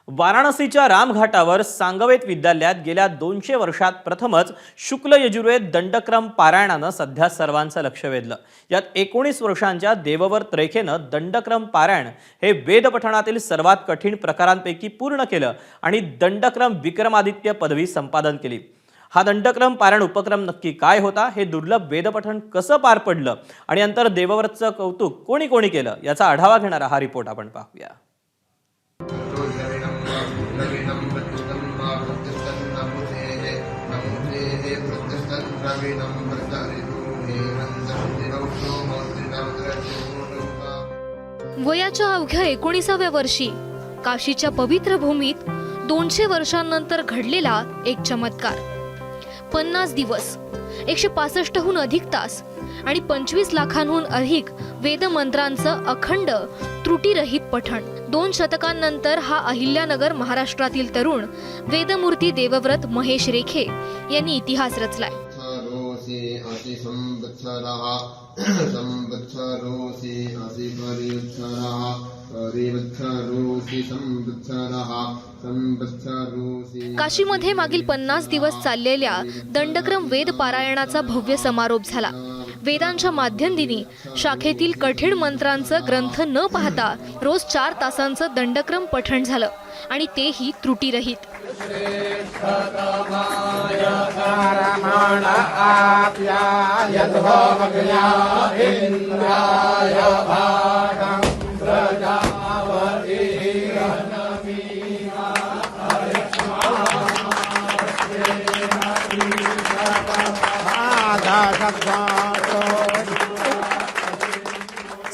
वाराणसीच्या रामघाटावर सांगवेत विद्यालयात गेल्या 200 वर्षात प्रथमच शुक्ल यजुर्वेद दंडक्रम पारायणानं सध्या सर्वांचं लक्ष वेधलं। यात 19 वर्षांच्या देवव्रत रेखेनं दंडक्रम पारायण हे वेदपठणातील सर्वात कठीण प्रकारांपैकी पूर्ण केलं आणि दंडक्रम विक्रमादित्य पदवी संपादन केली। हा दंडक्रम पारायण उपक्रम नक्की काय होता, हे दुर्लभ वेदपठण कसं पार पडलं आणि नंतर देवव्रतचं कौतुक कोणी कोणी केलं याचा आढावा घेणारा हा रिपोर्ट आपण पाहूया। वयाच्या अवघ्या 19व्या वर्षी काशीच्या पवित्र भूमीत 200 वर्षांनंतर घडलेला एक चमत्कार। 50 दिवस, 165हून अधिक तास आणि 25 लाखांहून अधिक वेदमंत्रांचं अखंड त्रुटीरहित पठण। 2 शतकांनंतर हा अहिल्यानगर महाराष्ट्रातील तरुण वेदमूर्ती देवव्रत महेश रेखे यांनी इतिहास रचलाय। काशीमध्ये मागील 50 दिवस चाललेल्या दंडक्रम वेद पारायणाचा भव्य समारोप झाला। वेदांच्या माध्यंदिनी शाखेतील कठीण मंत्रांचं ग्रंथ न पाहता रोज 4 तासांचं दंडक्रम पठण झालं आणि तेही त्रुटीरहित।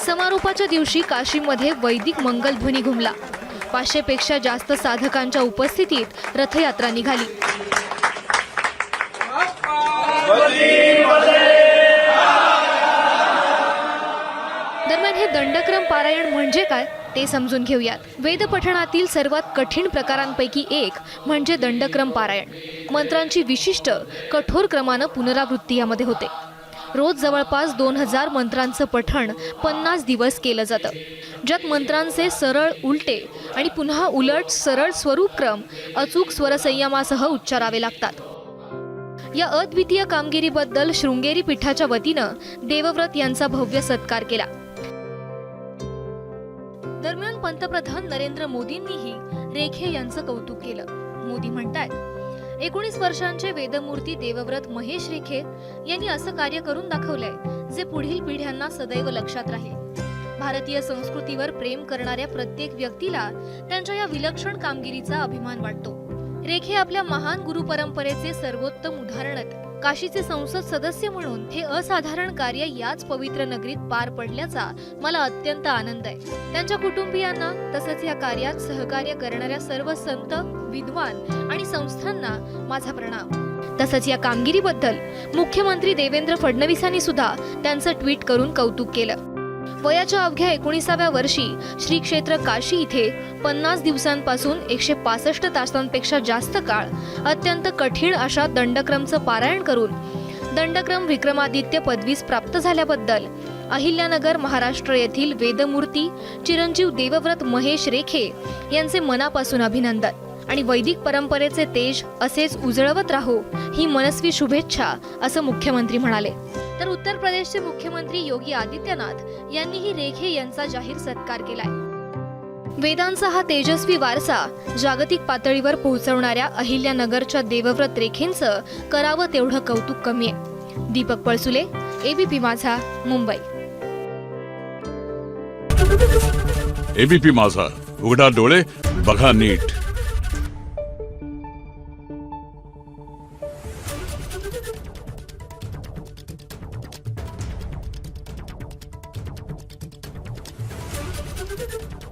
समारोपाच्या दिवशी काशीमध्ये वैदिक मंगलध्वनी घुमला। 500 पेक्षा जास्त साधकांच्या उपस्थितीत रथयात्रा निघाली। दरम्यान हे दंडक्रम पारायण म्हणजे काय ते समजून घेऊयात। वेदपठणातील सर्वात कठीण प्रकारांपैकी एक म्हणजे दंडक्रम पारायण। मंत्रांची विशिष्ट कठोर क्रमानं पुनरावृत्ती यामध्ये होते। रोज जवळपास 2000 मंत्रांचं पठण 50 दिवस केलं जातं, ज्यात मंत्रांचे सरळ उलटे आणि पुन्हा उलट सरळ स्वरूपक्रम अचूक स्वरसंयमासह उच्चारावे लागतात। या अद्वितीय कामगिरीबद्दल शृंगेरी पीठाच्या वतीनं देवव्रत यांचा भव्य सत्कार केला। दरम्यान पंतप्रधान नरेंद्र मोदींनीही रेखे यांचं कौतुक केलं। मोदी म्हणतात, 19 वर्षांचे वेदमूर्ती देवव्रत महेश रेखे यांनी असं कार्य करून दाखवलंय जे पुढील पिढ्यांना सदैव लक्षात राहील। भारतीय संस्कृतीवर प्रेम करणाऱ्या प्रत्येक व्यक्तीला त्यांच्या या विलक्षण कामगिरीचा अभिमान वाटतो। रेखे आपल्या महान गुरु परंपरेचे सर्वोत्तम उदाहरण आहेत। काशीचे संसद सदस्य म्हणून हे असाधारण कार्य याच पवित्र नगरीत पार पडल्याचा मला अत्यंत आनंद आहे। त्यांच्या कुटुंबियांना तसंच या कार्यात सहकार्य करणाऱ्या सर्व संत, विद्वान आणि संस्थांना माझा प्रणाम। तसंच या कामगिरीबद्दल मुख्यमंत्री देवेंद्र फडणवीसांनी सुद्धा त्यांचं ट्विट करून कौतुक केलं। वयाच्या अवघ्या 19व्या वर्षी श्री क्षेत्र काशी इथे 50 दिवसांपासून 165 तासांपेक्षा जास्त काळ अत्यंत कठीण अशा दंडक्रमचं पारायण करून दंडक्रम विक्रमादित्य पदवीस प्राप्त झाल्याबद्दल अहिल्यानगर महाराष्ट्र येथील वेदमूर्ती चिरंजीव देवव्रत महेश रेखे यांचे मनापासून अभिनंदन आणि वैदिक परंपरेचे तेज असेच उजळवत राहो ही मनस्वी शुभेच्छा, असं मुख्यमंत्री म्हणाले। तर उत्तर प्रदेशचे मुख्यमंत्री योगी आदित्यनाथ यांनीही रेखे यांचा जाहीर सत्कार केलाय। वेदांचा हा तेजस्वी वारसा जागतिक पातळीवर पोहोचवणाऱ्या अहिल्यानगरच्या देवव्रत रेखेंचं करावं तेवढं कौतुक कमी आहे। दीपक पळसुले, एबीपी माझा, मुंबई। एबीपी माझा, उघडा डोळे बघा नीट। Thank you.